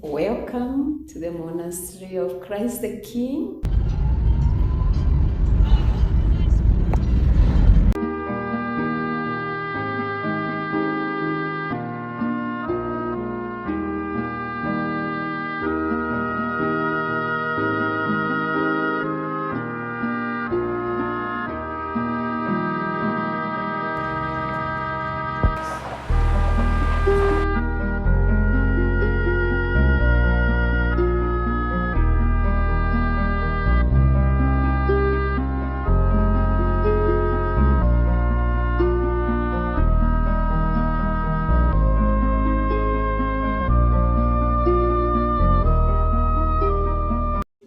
Welcome to the Monastery of Christ the King.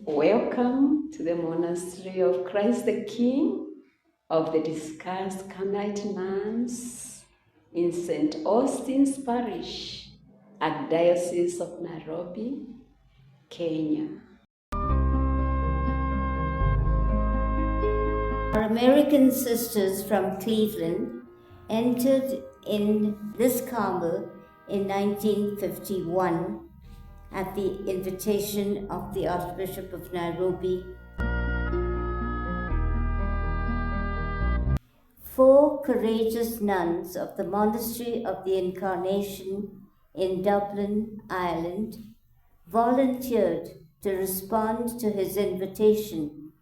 Welcome to the Monastery of Christ the King of the Discalced Carmelite Nuns in St. Austin's Parish, Archdiocese of Nairobi, Kenya. Our American sisters from Cleveland entered in this Carmel in 1951 at the invitation of the Archbishop of Nairobi. 4 courageous nuns of the Monastery of the Incarnation in Dublin, Ireland, volunteered to respond to his invitation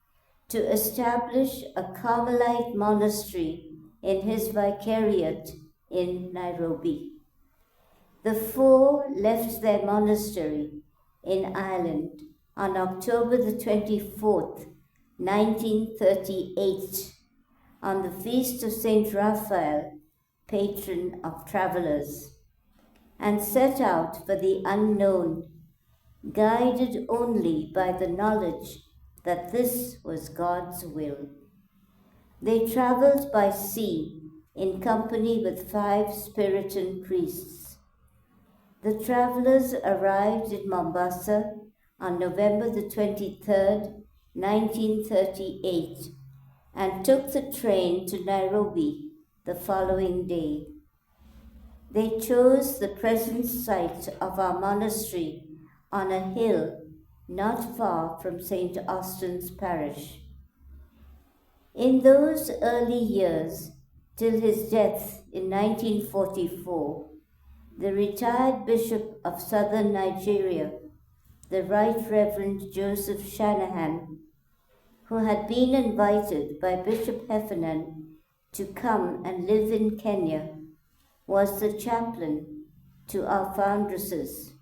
to establish a Carmelite monastery in his vicariate in Nairobi. The 4 left their monastery in Ireland on October the 24th, 1938, on the feast of 𝗕𝗲𝗵𝗿, patron of travelers, and set out for the unknown, guided only by the knowledge that this was God's will. They traveled by sea in company with 5 Spiritan priests. The travelers arrived in Mombasa on November the 23rd, 1938, and took the train to Nairobi the following day. They chose the present site of our monastery on a hill not far from St. Austin's Parish. In those early years, till his death in 1944, the retired Bishop of Southern Nigeria, the Right Reverend Joseph Shanahan, who had been invited by Bishop Heffernan to come and live in Kenya, was the chaplain to our foundresses.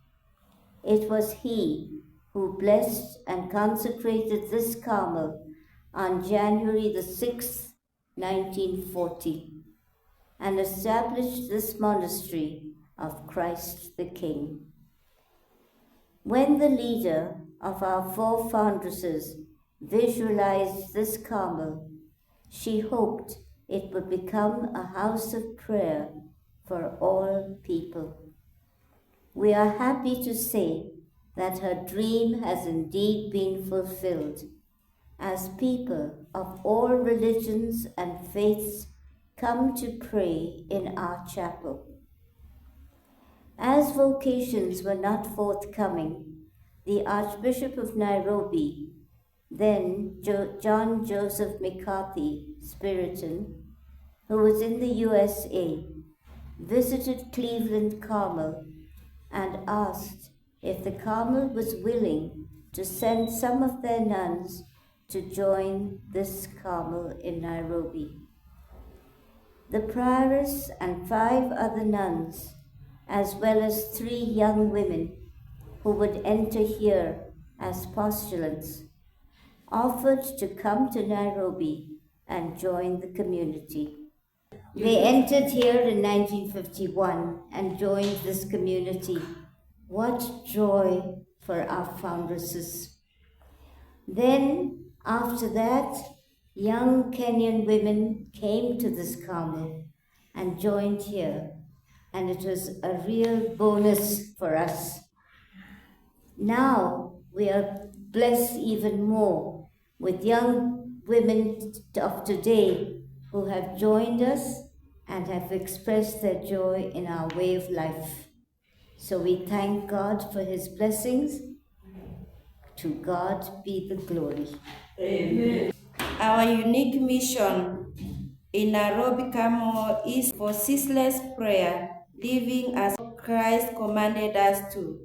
It was he who blessed and consecrated this Carmel on January the 6th, 1940, and established this monastery of Christ the King. When the leader of our 4 foundresses visualized this Carmel, she hoped it would become a house of prayer for all people. We are happy to say that her dream has indeed been fulfilled, as people of all religions and faiths come to pray in our chapel. As vocations were not forthcoming, the Archbishop of Nairobi, then John Joseph McCarthy, Spiritan, who was in the USA, visited Cleveland Carmel and asked if the Carmel was willing to send some of their nuns to join this Carmel in Nairobi. The prioress and 5 other nuns, as well as 3 young women who would enter here as postulants, offered to come to Nairobi and join the community. They entered here in 1951 and joined this community. What joy for our foundresses. Then, after that, young Kenyan women came to this Carmel and joined here, and it was a real bonus for us. Now we are blessed even more with young women of today who have joined us and have expressed their joy in our way of life. So we thank God for his blessings. To God be the glory. Amen. Our unique mission in Nairobi, Kenya is for ceaseless prayer, living as Christ commanded us to.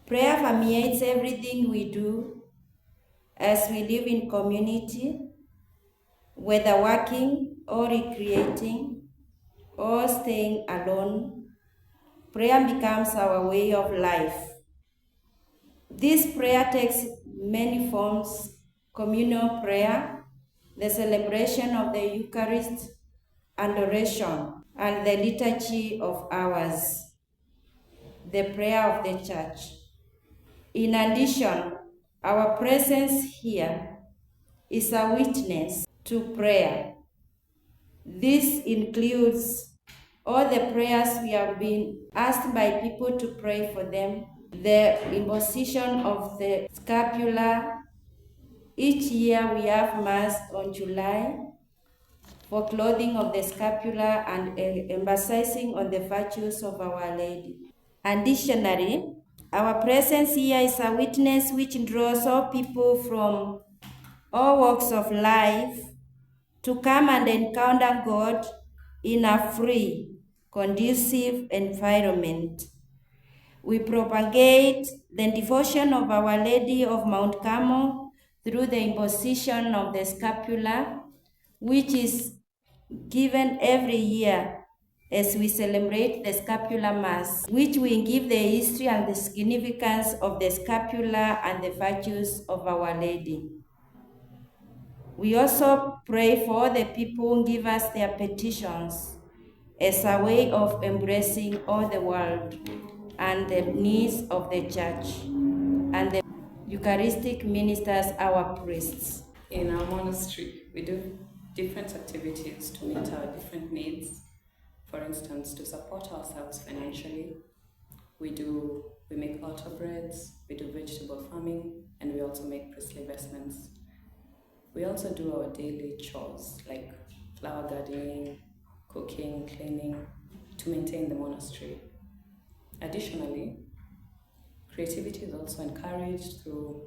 Prayer permeates everything we do as we live in community, whether working or recreating or staying alone. Prayer becomes our way of life. This prayer takes many forms: communal prayer, the celebration of the Eucharist, adoration, and the liturgy of hours, the prayer of the church. In addition, our presence here is a witness to prayer. This includes all the prayers we have been asked by people to pray for them, the imposition of the scapula. Each year we have Mass on July for clothing of the scapula and emphasizing on the virtues of Our Lady. Additionally, our presence here is a witness which draws all people from all walks of life to come and encounter God in a free, conducive environment. We propagate the devotion of Our Lady of Mount Carmel through the imposition of the scapula, which is given every year as we celebrate the Scapular Mass, which we give the history and the significance of the scapula and the virtues of Our Lady. We also pray for the people who give us their petitions as a way of embracing all the world and the needs of the church and the Eucharistic ministers, our priests. In our monastery, we do different activities to meet our different needs. For instance, to support ourselves financially, we make altar breads, we do vegetable farming, and we also make priestly vestments. We also do our daily chores like flower gardening, cooking, cleaning, to maintain the monastery. Additionally, creativity is also encouraged through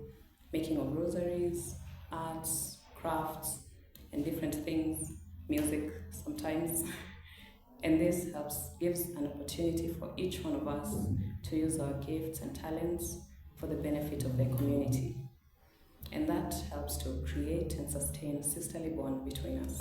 making of rosaries, arts, crafts, and different things, music sometimes. And this gives an opportunity for each one of us to use our gifts and talents for the benefit of the community. And that helps to create and sustain a sisterly bond between us.